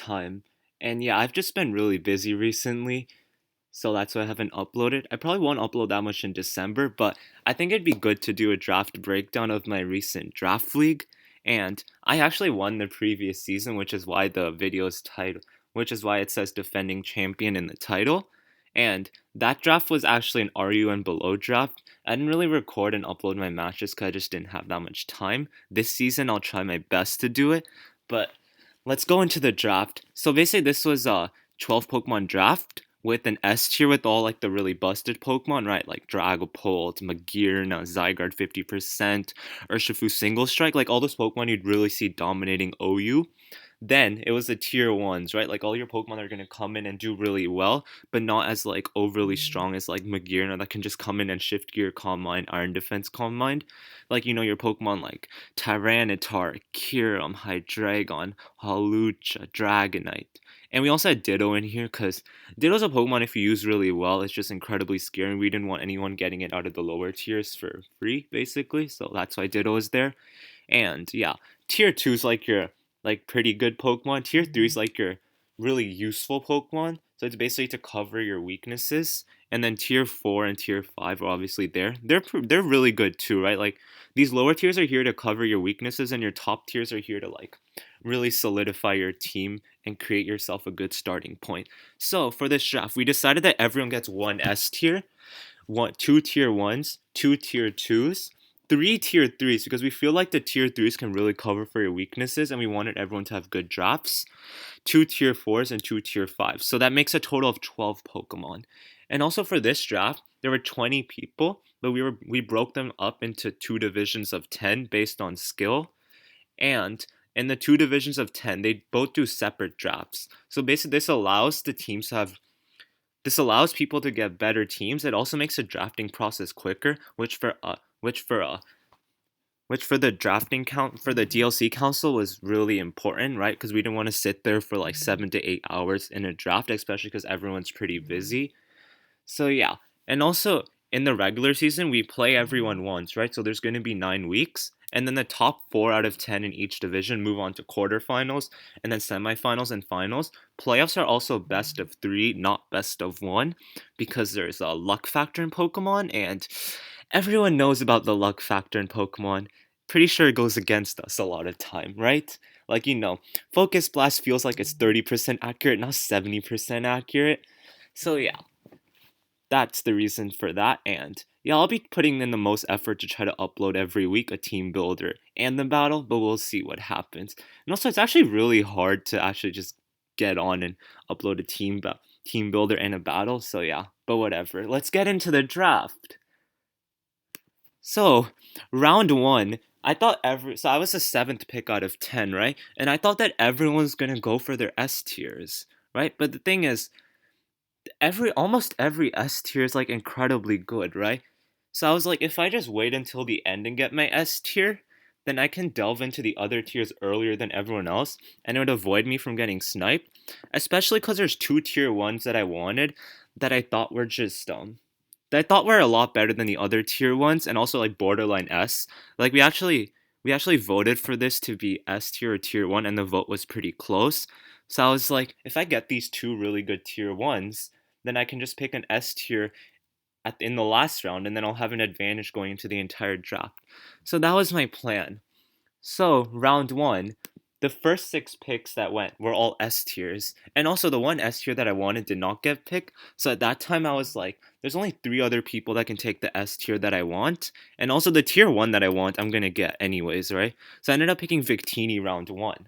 time. And yeah, I've just been really busy recently, so that's why I haven't uploaded. I probably won't upload that much in December, but I think it'd be good to do a draft breakdown of my recent draft league. And I actually won the previous season, which is why the video's title, which is why it says defending champion in the title. And that draft was actually an RU and below draft. I didn't really record and upload my matches because I just didn't have that much time. This season, I'll try my best to do it, but let's go into the draft. So basically, this was a 12 Pokemon draft with an S tier with all like the really busted Pokemon, right? Like Dragapult, Magearna, Zygarde 50%, Urshifu Single Strike, like all those Pokemon you'd really see dominating OU. Then it was the tier ones, right? Like all your Pokemon are gonna come in and do really well, but not as like overly strong as like Magearna that can just come in and shift gear, Calm Mind, Iron Defense, Calm Mind. Like your Pokemon like Tyranitar, Kyurem, Hydreigon, Hawlucha, Dragonite. And we also had Ditto in here because Ditto's a Pokemon if you use really well, it's just incredibly scary. And we didn't want anyone getting it out of the lower tiers for free, basically. So that's why Ditto is there. And yeah, tier two is like your like pretty good Pokemon. Tier three is like your really useful Pokemon. So it's basically to cover your weaknesses. And then tier four and tier five are obviously there. They're really good too, right? Like these lower tiers are here to cover your weaknesses, and your top tiers are here to like really solidify your team and create yourself a good starting point. So for this draft, we decided that everyone gets one S tier, two tier ones, two tier twos, three tier threes because we feel like the tier threes can really cover for your weaknesses, and we wanted everyone to have good drafts, two tier fours, and two tier fives. So that makes a total of 12 Pokemon. And also for this draft, there were 20 people, but we broke them up into two divisions of 10 based on skill. And in the two divisions of 10, they both do separate drafts. So basically this allows people to get better teams. It also makes the drafting process quicker, which for the drafting count for the DLC council was really important, right? Because we didn't want to sit there for like 7 to 8 hours in a draft, especially because everyone's pretty busy. So yeah, and also in the regular season we play everyone once, right? So there's going to be 9 weeks, and then the top 4 out of 10 in each division move on to quarterfinals, and then semifinals and finals. Playoffs are also best of three, not best of one, because there's a luck factor in Pokemon, and everyone knows about the luck factor in Pokemon. Pretty sure it goes against us a lot of time, right? Like Focus Blast feels like it's 30% accurate, not 70% accurate. So yeah, that's the reason for that. And yeah, I'll be putting in the most effort to try to upload every week a team builder and the battle, but we'll see what happens. And also, it's actually really hard to actually just get on and upload a team builder and a battle. So yeah, but whatever. Let's get into the draft. So round one, I was the seventh pick out of 10, right? And I thought that everyone's gonna go for their S tiers, right? But the thing is, almost every S tier is like incredibly good, right? So I was like, if I just wait until the end and get my S tier, then I can delve into the other tiers earlier than everyone else, and it would avoid me from getting sniped. Especially because there's two tier ones that I wanted that I thought were just that I thought were a lot better than the other tier ones, and also like borderline S. Like we actually voted for this to be S tier or tier one, and the vote was pretty close. So I was like, if I get these two really good tier ones, then I can just pick an S tier in the last round, and then I'll have an advantage going into the entire draft. So that was my plan. So round one, the first six picks that went were all S tiers, and also the one S tier that I wanted did not get picked. So at that time, I was like, there's only three other people that can take the S tier that I want, and also the tier one that I want, I'm gonna get anyways, right? So I ended up picking Victini round one.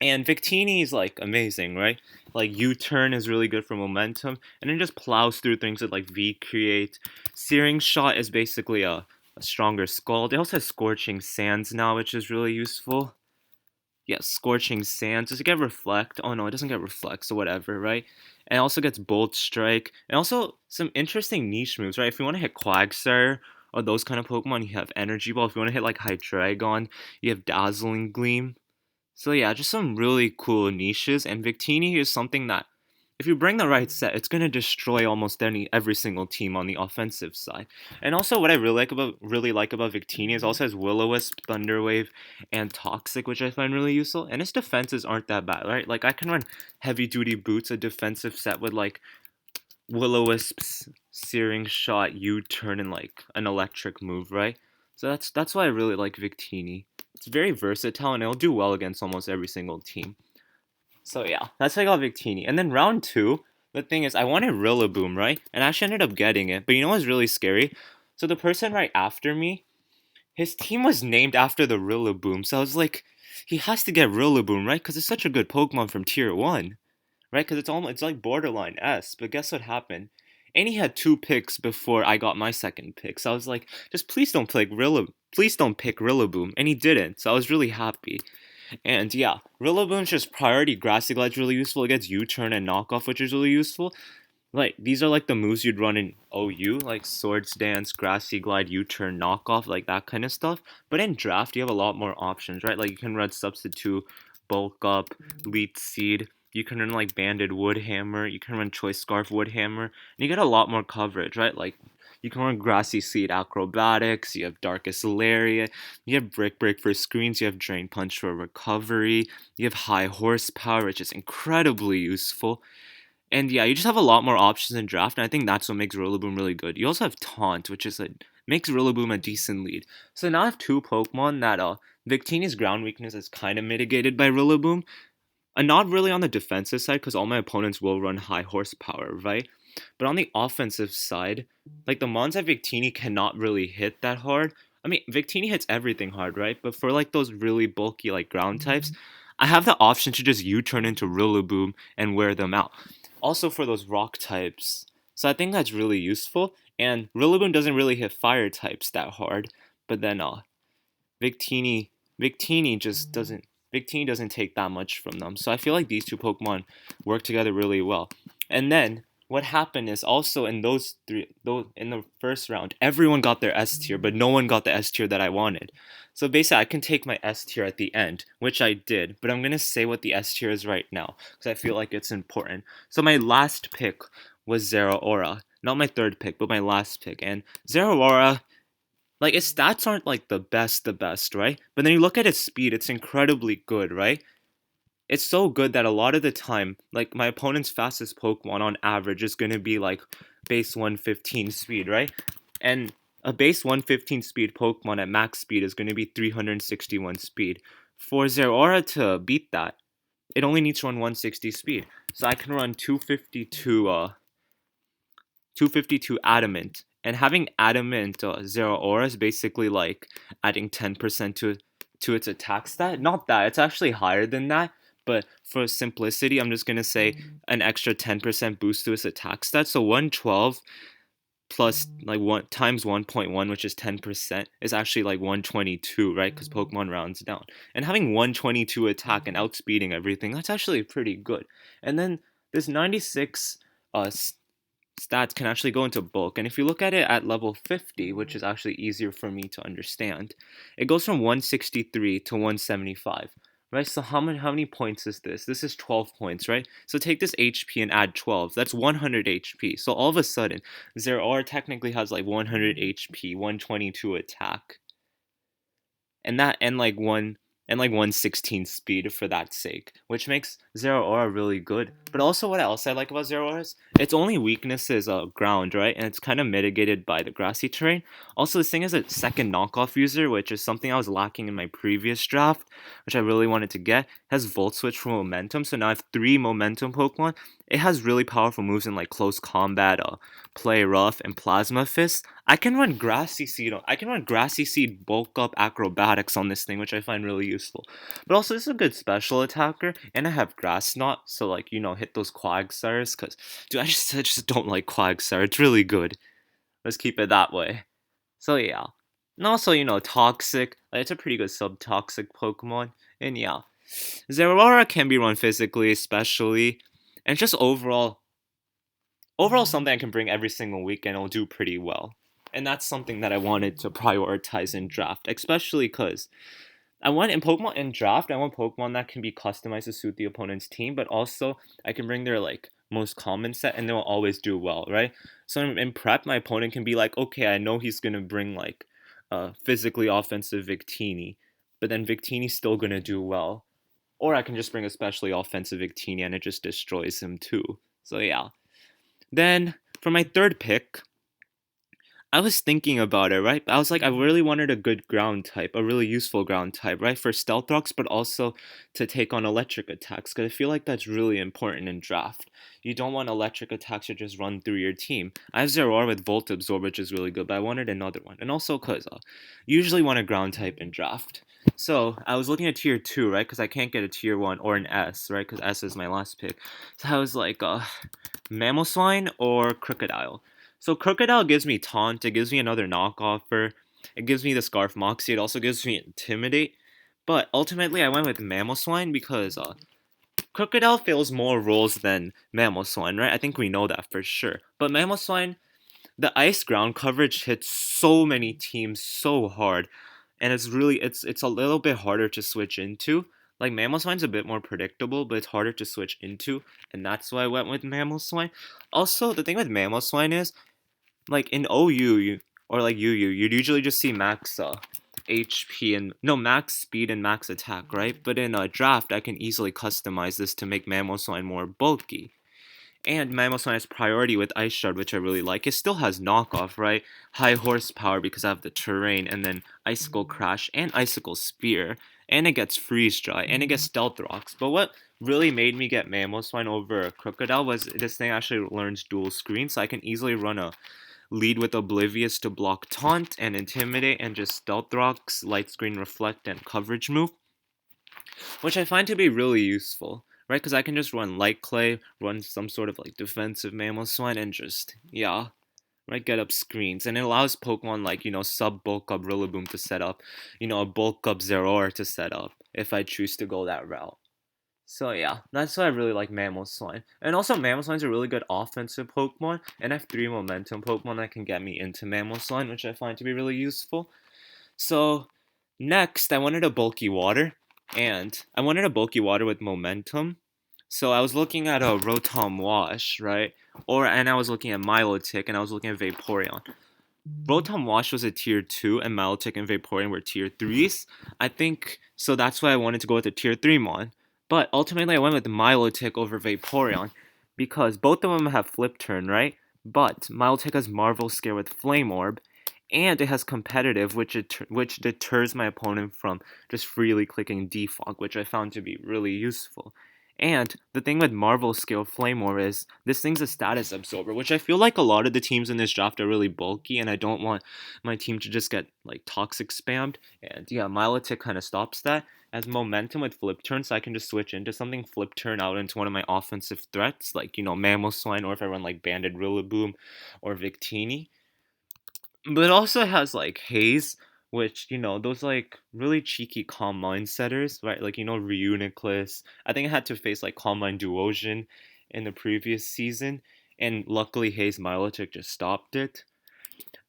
And Victini is like amazing, right? Like U-turn is really good for momentum, and it just plows through things with like V-create. Searing shot is basically a stronger scald. It also has scorching sands now, which is really useful. Yeah, scorching sands. Does it get reflect? Oh no, it doesn't get reflect, so whatever, right? And it also gets bolt strike, and also some interesting niche moves, right? If you want to hit Quagsire or those kind of Pokemon, you have Energy Ball. If you want to hit like Hydreigon, you have Dazzling Gleam. So yeah, just some really cool niches, and Victini is something that if you bring the right set, it's gonna destroy almost every single team on the offensive side. And also, what I really like about Victini is also has Will-O-Wisp, Thunderwave, and Toxic, which I find really useful. And his defenses aren't that bad, right? Like I can run Heavy Duty Boots, a defensive set with like Will-O-Wisp's Searing Shot, U-turn, and like an electric move, right? So that's why I really like Victini. It's very versatile and it'll do well against almost every single team. So yeah, that's why I got Victini. And then round two, the thing is I wanted Rillaboom, right? And I actually ended up getting it. But you know what's really scary? So the person right after me, his team was named after the Rillaboom. So I was like, he has to get Rillaboom, right? Because it's such a good Pokemon from Tier 1. Right? Because it's like borderline S. But guess what happened? And he had two picks before I got my second pick. So I was like, just please don't pick Rillaboom. And he didn't. So I was really happy. And yeah, Rillaboom's just priority Grassy Glide's really useful. It gets U-turn and knockoff, which is really useful. Like these are like the moves you'd run in OU, like Swords Dance, Grassy Glide, U-turn, knockoff, like that kind of stuff. But in draft, you have a lot more options, right? Like you can run Substitute, Bulk Up, Leet Seed. You can run like Banded Woodhammer. You can run Choice Scarf Woodhammer, and you get a lot more coverage, right? Like you can run Grassy Seed Acrobatics. You have Darkest Lariat. You have Brick Break for screens. You have Drain Punch for recovery. You have High Horsepower, which is incredibly useful. And yeah, you just have a lot more options in draft, and I think that's what makes Rillaboom really good. You also have Taunt, which is makes Rillaboom a decent lead. So now I have two Pokemon that Victini's ground weakness is kind of mitigated by Rillaboom, and not really on the defensive side because all my opponents will run high horsepower, right? But on the offensive side, like the mons that Victini cannot really hit that hard. I mean, Victini hits everything hard, right? But for like those really bulky like ground types, I have the option to just U-turn into Rillaboom and wear them out. Also for those rock types. So I think that's really useful. And Rillaboom doesn't really hit fire types that hard. But then Victini Victini just doesn't Victini doesn't take that much from them. So I feel like these two Pokemon work together really well. And then what happened is also in those in the first round, everyone got their S tier, but no one got the S tier that I wanted. So basically, I can take my S tier at the end, which I did, but I'm gonna say what the S tier is right now because I feel like it's important. So my last pick was Zeraora, not my third pick, but my last pick, and Zeraora, like its stats aren't like the best, right? But then you look at its speed, it's incredibly good, right? It's so good that a lot of the time, like my opponent's fastest Pokemon on average is gonna be like base 115 speed, right? And a base 115 speed Pokemon at max speed is gonna be 361 speed. For Zeraora to beat that, it only needs to run 160 speed. So I can run 252 Adamant. And having Adamant Zeraora is basically like adding 10% to its attack stat. Not that, it's actually higher than that. But for simplicity, I'm just going to say an extra 10% boost to its attack stat. So 112 plus like 1 times 1.1, which is 10%, is actually like 122, right? Because Pokemon rounds down. And having 122 attack and outspeeding everything, that's actually pretty good. And then this 96 stats can actually go into bulk. And if you look at it at level 50, which is actually easier for me to understand, it goes from 163 to 175. Right, so how many points is this? This is 12 points, right? So take this HP and add 12. That's 100 HP. So all of a sudden, Zeraora technically has like 100 HP, 122 attack, and that and like 116 speed for that sake, which makes Zeraora really good. But also what else I like about Zeraora is its only weakness is ground, right? And it's kind of mitigated by the grassy terrain. Also, this thing is a second knockoff user, which is something I was lacking in my previous draft, which I really wanted to get. It has Volt Switch for momentum, so now I have 3 momentum Pokemon. It has really powerful moves in like close combat, play rough, and plasma fist. I can run grassy seed. I can run grassy seed, bulk up acrobatics on this thing, which I find really useful. But also, this is a good special attacker, and I have grass knot, so like hit those Quagsires. Cause dude, I just don't like Quagsire. It's really good. Let's keep it that way. So yeah, and also toxic. Like, it's a pretty good sub-toxic Pokemon, and yeah, Zeraora can be run physically, especially, and just overall something I can bring every single week and it'll do pretty well. And that's something that I wanted to prioritize in draft, especially because I want in draft, I want Pokemon that can be customized to suit the opponent's team, but also I can bring their like most common set, and they'll always do well, right? So in prep, my opponent can be like, okay, I know he's gonna bring like physically offensive Victini, but then Victini's still gonna do well. Or I can just bring especially offensive Victini and it just destroys him too. So yeah. Then for my third pick, I was thinking about it, right? I was like, I really wanted a good ground type, a really useful ground type, right? For stealth rocks, but also to take on electric attacks, because I feel like that's really important in draft. You don't want electric attacks to just run through your team. I have Zeror with Volt Absorb, which is really good, but I wanted another one. And also because you usually want a ground type in draft. So I was looking at tier 2, right? Because I can't get a tier 1 or an S, right? Because S is my last pick. So I was like, Mamoswine or Crocodile. So Crocodile gives me Taunt, it gives me another Knockoffer, it gives me the Scarf Moxie, it also gives me Intimidate. But ultimately, I went with Mamoswine because Crocodile fills more roles than Mamoswine, right? I think we know that for sure. But Mamoswine, the ice ground coverage hits so many teams so hard, and it's a little bit harder to switch into. Like Mamoswine's a bit more predictable, but it's harder to switch into, and that's why I went with Mamoswine. Also, the thing with Mamoswine is like in OU or like UU, you'd usually just see max HP and no max speed and max attack, right? But in a draft, I can easily customize this to make Mamoswine more bulky. And Mamoswine has priority with Ice Shard, which I really like. It still has knockoff, right? High horsepower because I have the terrain, and then Icicle Crash and Icicle Spear, and it gets Freeze Dry, and it gets Stealth Rocks. But what really made me get Mamoswine over Crocodile was this thing actually learns dual screen, so I can easily run a lead with Oblivious to block Taunt and Intimidate and just Stealth Rocks, Light Screen Reflect, and Coverage move, which I find to be really useful, right? Because I can just run Light Clay, run some sort of like defensive Mamoswine, and just, yeah, right, get up screens. And it allows Pokemon like, sub bulk up Rillaboom to set up, a bulk up Zeraora to set up if I choose to go that route. So yeah, that's why I really like Mamoswine. And also Mamoswine's a really good offensive Pokemon, and I have 3 momentum Pokemon that can get me into Mamoswine, which I find to be really useful. So next, I wanted a bulky water, and I wanted a bulky water with momentum. So I was looking at a Rotom Wash, right? And I was looking at Milotic, and I was looking at Vaporeon. Rotom Wash was a tier 2, and Milotic and Vaporeon were tier 3s. I think, so that's why I wanted to go with a tier 3 mon. But ultimately, I went with Milotic over Vaporeon, because both of them have Flip Turn, right? But Milotic has Marvel Scare with Flame Orb, and it has Competitive, which deters my opponent from just freely clicking Defog, which I found to be really useful. And the thing with Marvel Scale Flame Orb is this thing's a status absorber, which I feel like a lot of the teams in this draft are really bulky, and I don't want my team to just get like toxic spammed. And yeah, Milotic kind of stops that. As momentum with Flip Turn, so I can just switch into something, Flip Turn out into one of my offensive threats, like Mamoswine, or if I run like Banded Rillaboom or Victini. But it also has like Haze, which those like really cheeky Calm Mind setters, right? Like Reuniclus. I think I had to face like Calm Mind Duosion in the previous season, and luckily Haze Milotic just stopped it.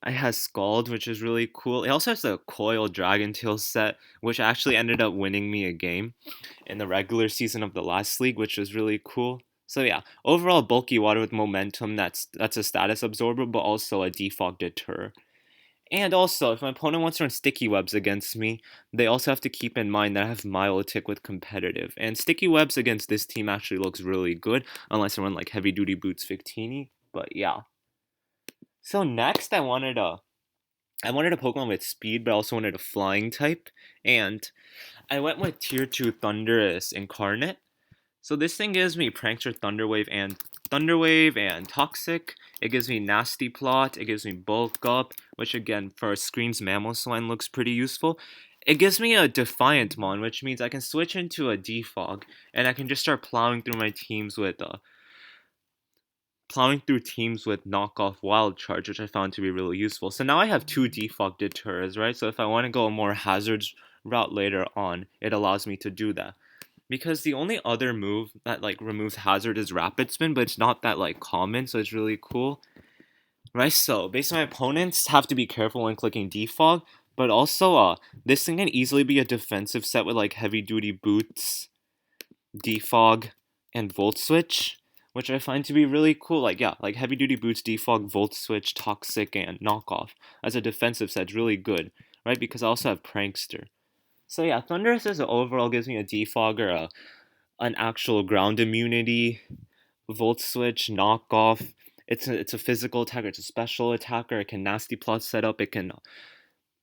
I has Scald, which is really cool. It also has the Coil Dragon Tail set, which actually ended up winning me a game in the regular season of the last league, which was really cool. So yeah, overall bulky water with momentum. That's a status absorber, but also a defog deter. And also, if my opponent wants to run Sticky Webs against me, they also have to keep in mind that I have Milotic with competitive. And Sticky Webs against this team actually looks really good, unless I run like Heavy Duty Boots Victini. But yeah. So next, I wanted a Pokemon with speed, but I also wanted a flying type. And I went with Tier 2 Thundurus Incarnate. So this thing gives me Prankster Thunderwave and Toxic. It gives me Nasty Plot. It gives me Bulk Up, which again for Scream's Mamoswine looks pretty useful. It gives me a Defiant Mon, which means I can switch into a Defog, and I can just start plowing through teams with knockoff Wild Charge, which I found to be really useful. So now I have 2 Defog deters, right? So if I want to go a more hazards route later on, it allows me to do that. Because the only other move that like removes hazard is Rapid Spin, but it's not that like common, so it's really cool. Right, so basically my opponents have to be careful when clicking Defog, but also this thing can easily be a defensive set with like Heavy Duty Boots, Defog, and Volt Switch, which I find to be really cool. Like, yeah, like Heavy Duty Boots, Defog, Volt Switch, Toxic, and Knockoff as a defensive set's really good, right? Because I also have Prankster. So yeah, Thunderous as overall gives me a defogger, an actual ground immunity, Volt Switch, Knockoff. It's a physical attacker. It's a special attacker. It can nasty plus setup. It can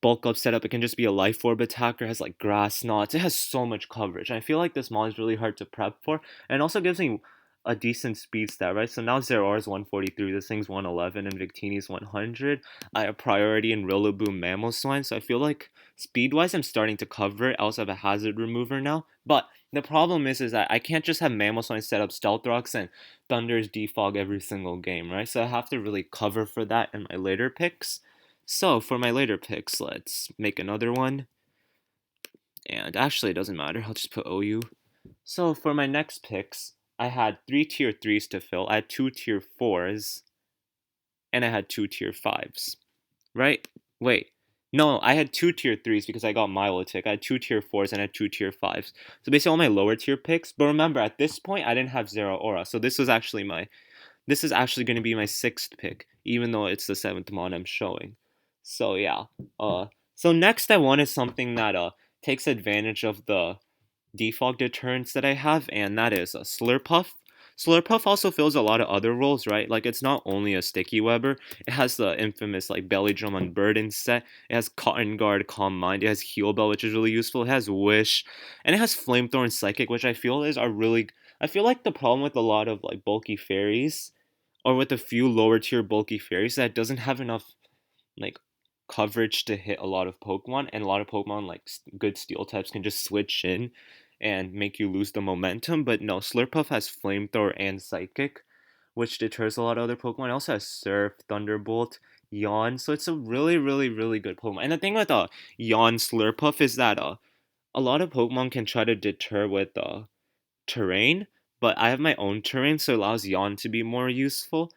bulk up setup. It can just be a life orb attacker. It has like grass knots. It has so much coverage. And I feel like this mod is really hard to prep for. And it also gives me a decent speed stat, right? So now Zero R is 143, this thing's 111, and Victini's 100. I have priority in Rillaboom Mamoswine, so I feel like speed-wise I'm starting to cover it. I also have a hazard remover now. But the problem is that I can't just have Mamoswine set up Stealth Rocks and Thunder's defog every single game, right? So I have to really cover for that in my later picks. So for my later picks, let's make another one. And actually, it doesn't matter. I'll just put OU. So for my next picks, I had 3 tier 3s to fill. I had 2 tier 4s, and I had 2 tier 5s. Right? Wait. No, I had 2 tier 3s because I got Milotic. I had 2 tier 4s and I had 2 tier 5s. So basically all my lower tier picks. But remember, at this point, I didn't have Zero Aura. So this is actually going to be my 6th pick, even though it's the 7th mod I'm showing. So yeah. So next I wanted something that takes advantage of the default deterrents that I have, and that is a Slurpuff. Slurpuff also fills a lot of other roles, right? Like, it's not only a sticky webber, it has the infamous like belly drum unburden set, it has cotton guard, calm mind, it has heal bell, which is really useful, it has wish, and it has flamethrower and psychic, which I feel I feel like the problem with a lot of like bulky fairies, or with a few lower tier bulky fairies, that doesn't have enough like coverage to hit a lot of Pokemon, and a lot of Pokemon like good steel types can just switch in and make you lose the momentum. But no, Slurpuff has Flamethrower and Psychic, which deters a lot of other Pokemon. It also has Surf, Thunderbolt, Yawn, so it's a really, really, really good Pokemon. And the thing with Yawn Slurpuff is that a lot of Pokemon can try to deter with terrain, but I have my own terrain, so it allows Yawn to be more useful.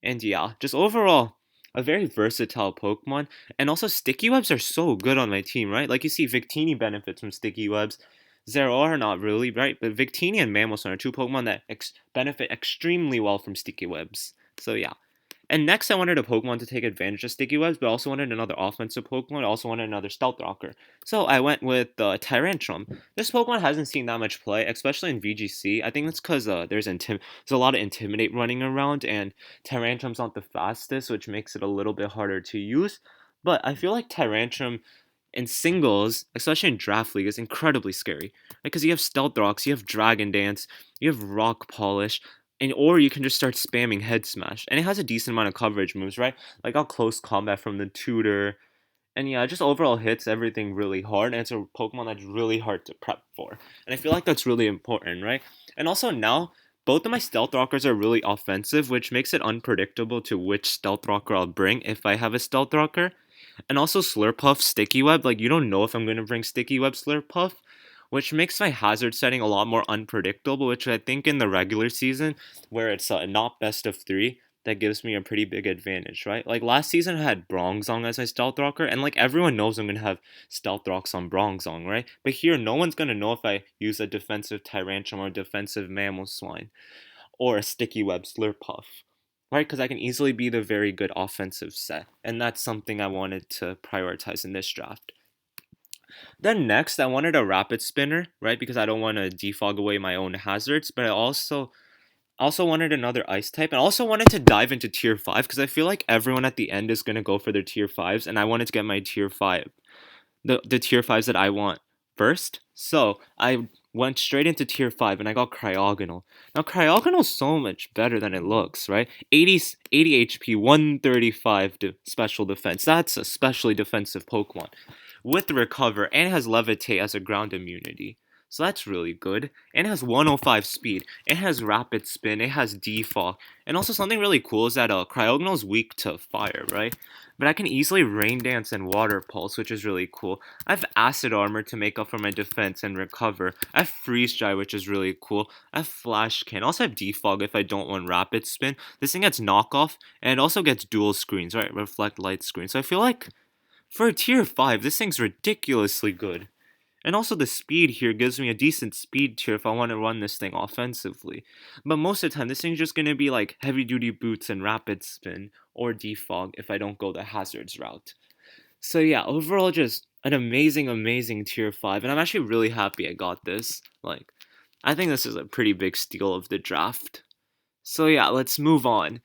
And yeah, just overall, a very versatile Pokemon. And also, Sticky Webs are so good on my team, right? Like you see, Victini benefits from Sticky Webs. Zero are not really, right? But Victini and Mamoswine are two Pokemon that benefit extremely well from Sticky Webs. So yeah. And next, I wanted a Pokemon to take advantage of Sticky Webs, but I also wanted another offensive Pokemon. I also wanted another Stealth Rocker. So I went with Tyrantrum. This Pokemon hasn't seen that much play, especially in VGC. I think that's because there's a lot of Intimidate running around, and Tyrantrum's not the fastest, which makes it a little bit harder to use. But I feel like Tyrantrum in singles, especially in Draft League, is incredibly scary. Because you have Stealth Rocks, you have Dragon Dance, you have Rock Polish, and or you can just start spamming Head Smash. And it has a decent amount of coverage moves, right? Like close combat from the tutor. And yeah, it just overall hits everything really hard, and it's a Pokemon that's really hard to prep for. And I feel like that's really important, right? And also now, both of my Stealth Rockers are really offensive, which makes it unpredictable to which Stealth Rocker I'll bring if I have a Stealth Rocker. And also Slurpuff, Sticky Web, like you don't know if I'm going to bring Sticky Web Slurpuff, which makes my hazard setting a lot more unpredictable, which I think in the regular season, where it's not best of 3, that gives me a pretty big advantage, right? Like last season I had Bronzong as my Stealth Rocker, and like everyone knows I'm going to have Stealth Rocks on Bronzong, right? But here, no one's going to know if I use a defensive Tyrantrum or a defensive Mamoswine or a Sticky Web Slurpuff, right? Because I can easily be the very good offensive set, and that's something I wanted to prioritize in this draft. Then next, I wanted a Rapid Spinner, right? Because I don't want to defog away my own hazards, but I also wanted another Ice type, and I also wanted to dive into Tier 5, because I feel like everyone at the end is going to go for their Tier 5s, and I wanted to get my Tier 5, the Tier 5s that I want first. So I went straight into Tier 5, and I got Cryogonal. Now, Cryogonal is so much better than it looks, right? 80 HP, 135 special defense. That's a specially defensive Pokemon. With Recover, and it has Levitate as a ground immunity. So that's really good. And it has 105 speed. It has Rapid Spin. It has Defog. And also something really cool is that Cryogonal is weak to fire, right? But I can easily Rain Dance and Water Pulse, which is really cool. I have Acid Armor to make up for my defense and recover. I have Freeze Dry, which is really cool. I have Flash Can. I also have Defog if I don't want Rapid Spin. This thing gets Knockoff, and it also gets Dual Screens, right? Reflect Light Screen. So I feel like for a Tier 5, this thing's ridiculously good. And also the speed here gives me a decent speed tier if I want to run this thing offensively. But most of the time, this thing's just going to be like heavy duty boots and rapid spin or defog if I don't go the hazards route. So yeah, overall just an amazing, amazing tier 5. And I'm actually really happy I got this. Like, I think this is a pretty big steal of the draft. So yeah, let's move on.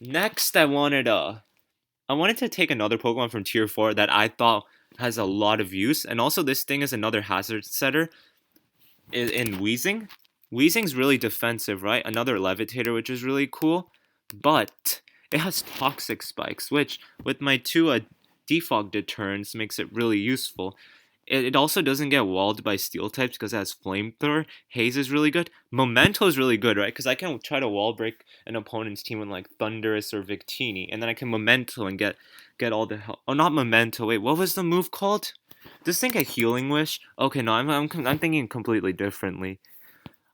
Next, I wanted to take another Pokemon from tier 4 that I thought has a lot of use. And also this thing is another hazard setter in Weezing. Weezing's really defensive, right? Another Levitator, which is really cool. But it has Toxic Spikes, which with my two defog deterrents makes it really useful. It also doesn't get walled by steel types because it has flamethrower. Haze is really good. Memento is really good, right? Because I can try to wall break an opponent's team with like Thundurus or Victini, and then I can Memento and get all the help. Oh, not Memento. Wait, what was the move called? Does this thing a Healing Wish? Okay, no, I'm thinking completely differently.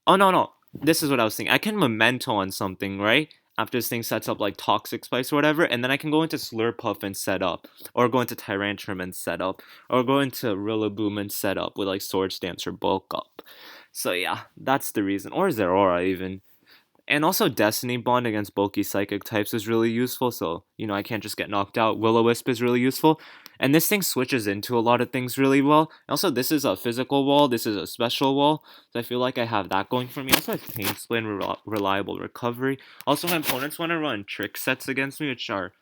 Oh no, this is what I was thinking. I can Memento on something, right? After this thing sets up like Toxic Spice or whatever, and then I can go into Slurpuff and set up, or go into Tyrantrum and set up, or go into Rillaboom and set up with like Swords Dance or Bulk Up. So yeah, that's the reason. Or Zeraora even. And also Destiny Bond against bulky psychic types is really useful, so, I can't just get knocked out. Will-O-Wisp is really useful. And this thing switches into a lot of things really well. Also, this is a physical wall, this is a special wall, so I feel like I have that going for me. Also, I have Pain Split and Reliable Recovery. Also, my opponents want to run trick sets against me, which are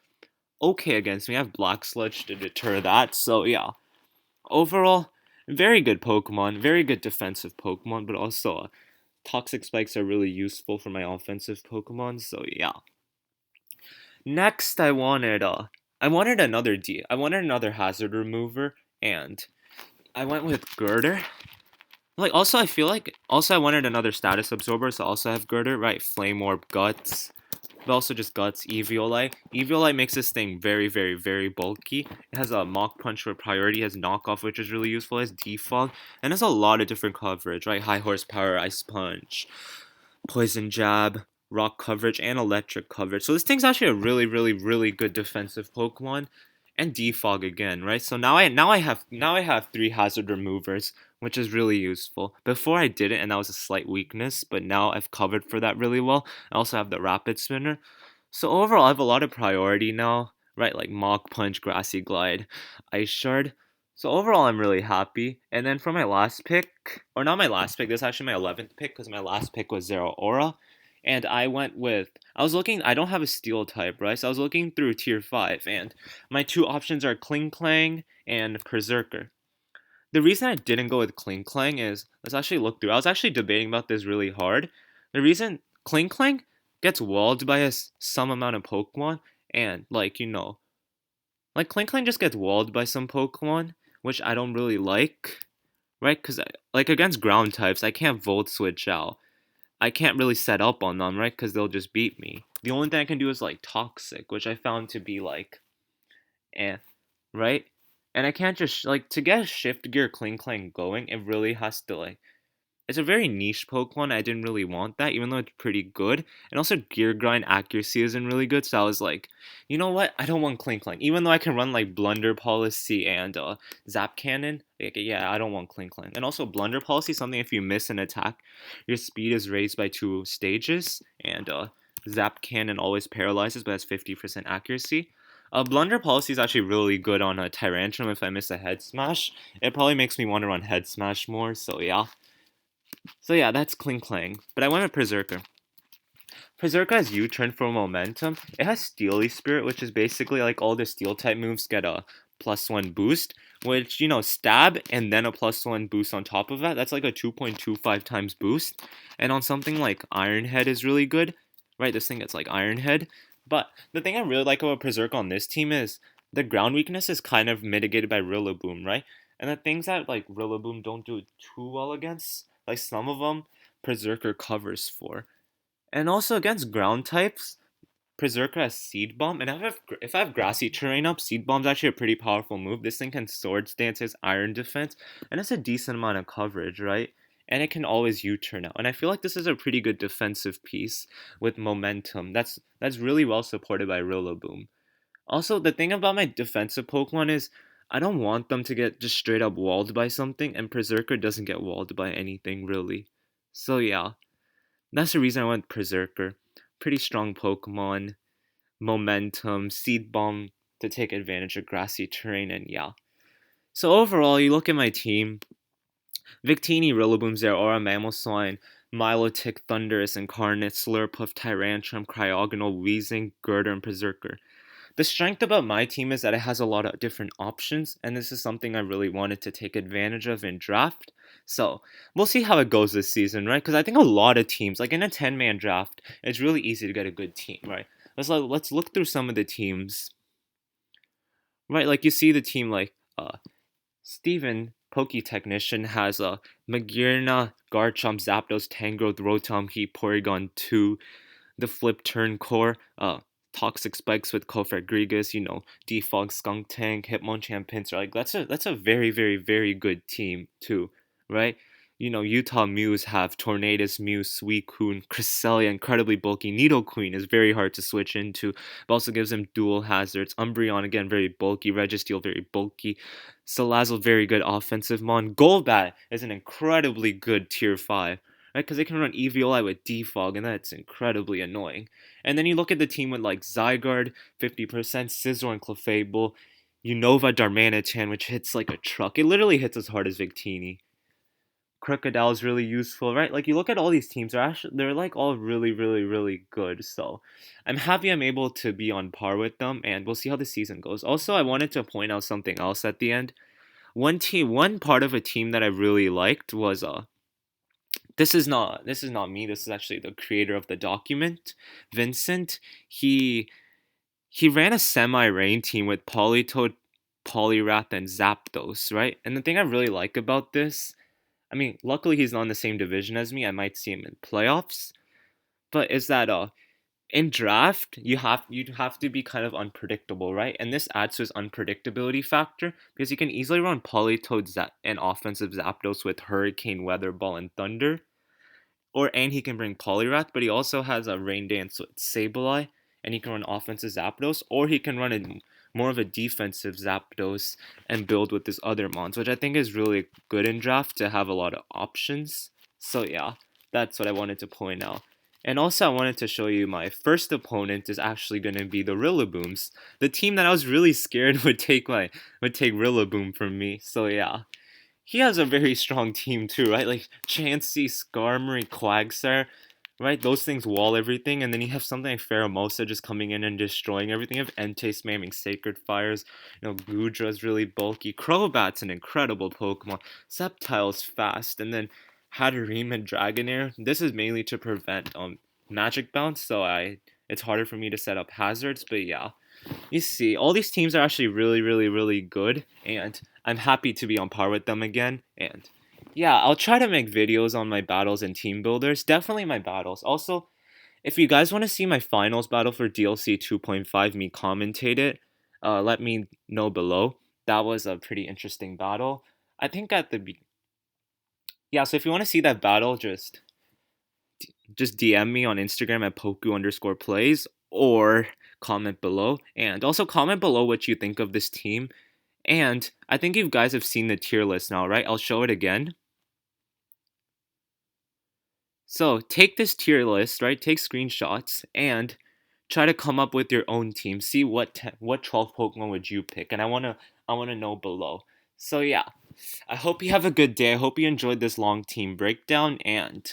okay against me. I have Black Sludge to deter that, so yeah. Overall, very good Pokemon, very good defensive Pokemon, but also Toxic Spikes are really useful for my offensive Pokemon, so yeah. Next, I wanted another hazard remover, and I went with Girder. Like, also, I feel like, also I wanted another status absorber, so I also have Girder, right? Flame Orb, Guts, but also just Guts, Eviolite. Eviolite makes this thing very, very, very bulky. It has a Mach Punch for priority, has Knockoff, which is really useful, it has Defog, and has a lot of different coverage, right? High Horsepower, Ice Punch, Poison Jab, Rock coverage, and Electric coverage. So this thing's actually a really, really, really good defensive Pokemon. And Defog again, right? So now I have 3 hazard removers, which is really useful. Before I didn't, and that was a slight weakness, but now I've covered for that really well. I also have the Rapid Spinner. So overall, I have a lot of priority now, right? Like Mach Punch, Grassy Glide, Ice Shard. So overall, I'm really happy. And then for my last pick, or not my last pick, this is actually my 11th pick because my last pick was Zeraora. And I was looking, I don't have a steel type, right? So I was looking through tier 5, and my 2 options are Kling Klang and Berserker. The reason I didn't go with Kling Klang is, let's actually look through. I was actually debating about this really hard. The reason Kling Klang gets walled by some amount of Pokemon, and like Kling Klang just gets walled by some Pokemon, which I don't really like, right? Because like against ground types, I can't Volt Switch out. I can't really set up on them, right? Because they'll just beat me. The only thing I can do is like Toxic, which I found to be like, right? And I can't just like to get a Shift Gear Kling Klang going. It really has to like it's a very niche Pokemon. I didn't really want that, even though it's pretty good. And also, Gear Grind accuracy isn't really good, so I was like, you know what? I don't want Kling Klang. Even though I can run like Blunder Policy and Zap Cannon, like, yeah, I don't want Kling Klang. And also, Blunder Policy, something if you miss an attack, your speed is raised by 2 stages, and Zap Cannon always paralyzes, but has 50% accuracy. Blunder Policy is actually really good on a Tyrantrum if I miss a Head Smash. It probably makes me want to run Head Smash more, so yeah. So yeah, that's Kling Klang. But I went with Berserker. Berserker has U-turn for momentum. It has Steely Spirit, which is basically like all the steel type moves get a +1 boost, which, stab and then a +1 boost on top of that. That's like a 2.25 times boost. And on something like Iron Head is really good, right? This thing gets like Iron Head. But the thing I really like about Berserker on this team is the ground weakness is kind of mitigated by Rillaboom, right? And the things that like Rillaboom don't do too well against, like some of them, Berserker covers for. And also against ground types, Berserker has Seed Bomb, and if I have Grassy Terrain up, Seed Bomb's actually a pretty powerful move. This thing can Swords Dance his Iron Defense, and it's a decent amount of coverage, right? And it can always U-turn out. And I feel like this is a pretty good defensive piece with momentum. That's really well supported by Rillaboom. Also, the thing about my defensive Pokemon is I don't want them to get just straight up walled by something, and Berserker doesn't get walled by anything really. So yeah, that's the reason I went Berserker. Pretty strong Pokemon, momentum, Seed Bomb to take advantage of grassy terrain, and yeah. So overall, you look at my team. Victini, Rillaboom, Zeraora, Mamoswine, Milotic, Thundurus, Incarnate, Slurpuff, Tyrantrum, Cryogonal, Weezing, Girder, and Berserker. The strength about my team is that it has a lot of different options, and this is something I really wanted to take advantage of in draft. So we'll see how it goes this season, right? Because I think a lot of teams, like in a 10-man draft, it's really easy to get a good team, right? Let's look through some of the teams, right? Like you see the team like Steven, Poke Technician, has a Magearna, Garchomp, Zapdos, Tangrowth, Rotom, Heat, Porygon 2, the Flip Turn Core, Toxic Spikes with Kofagrigus, Defog, Skunk Tank, Hitmonchan, Pinsir. Like that's a very, very, very good team too, right? Utah Mews have Tornadus, Mew, Suicune, Cresselia, incredibly bulky. Nidoqueen is very hard to switch into, but also gives him dual hazards. Umbreon, again, very bulky. Registeel, very bulky. Salazzle, very good offensive mon. Golbat is an incredibly good tier 5, right? Because they can run Evioli with Defog, and that's incredibly annoying. And then you look at the team with like Zygarde, 50%, Scizor, and Clefable. Unova, Darmanitan, which hits like a truck. It literally hits as hard as Victini. Crocodile is really useful, right? Like you look at all these teams, they're like all really, really, really good. So I'm happy I'm able to be on par with them, and we'll see how the season goes. Also, I wanted to point out something else at the end. One part of a team that I really liked was this is not me. This is actually the creator of the document, Vincent. He ran a semi-rain team with Politoed, Poliwrath, and Zapdos, right? And the thing I really like about this, I mean, luckily he's not in the same division as me. I might see him in playoffs. But is that in draft you have to be kind of unpredictable, right? And this adds to his unpredictability factor because you can easily run Politoed and offensive Zapdos with Hurricane, Weather Ball, and Thunder. And he can bring Poliwrath, but he also has a Rain Dance with Sableye, and he can run offensive Zapdos, or he can run more of a defensive Zapdos and build with his other mons, which I think is really good in draft to have a lot of options. So yeah, that's what I wanted to point out. And also I wanted to show you my first opponent is actually going to be the Rillabooms, the team that I was really scared would take Rillaboom from me. So yeah, he has a very strong team too, right? Like Chansey, Skarmory, Quagsire, right? Those things wall everything, and then you have something like Pheromosa just coming in and destroying everything. You have Entei spamming Sacred Fires. Gudra's really bulky. Crobat's an incredible Pokemon. Sceptile's fast, and then Hatterene and Dragonair. This is mainly to prevent Magic Bounce, so it's harder for me to set up hazards, but yeah. You see, all these teams are actually really, really, really good, and I'm happy to be on par with them again. And yeah, I'll try to make videos on my battles and team builders. Definitely my battles. Also, if you guys want to see my finals battle for DLC 2.5, me commentate it, let me know below. That was a pretty interesting battle. I think yeah. So if you want to see that battle, just DM me on Instagram at Poku_plays or comment below. And also comment below what you think of this team. And I think you guys have seen the tier list now, right? I'll show it again. So take this tier list, right? Take screenshots and try to come up with your own team. See what 12 Pokemon would you pick, and I wanna know below. So yeah, I hope you have a good day. I hope you enjoyed this long team breakdown, and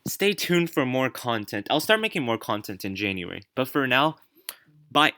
stay tuned for more content. I'll start making more content in January. But for now, bye.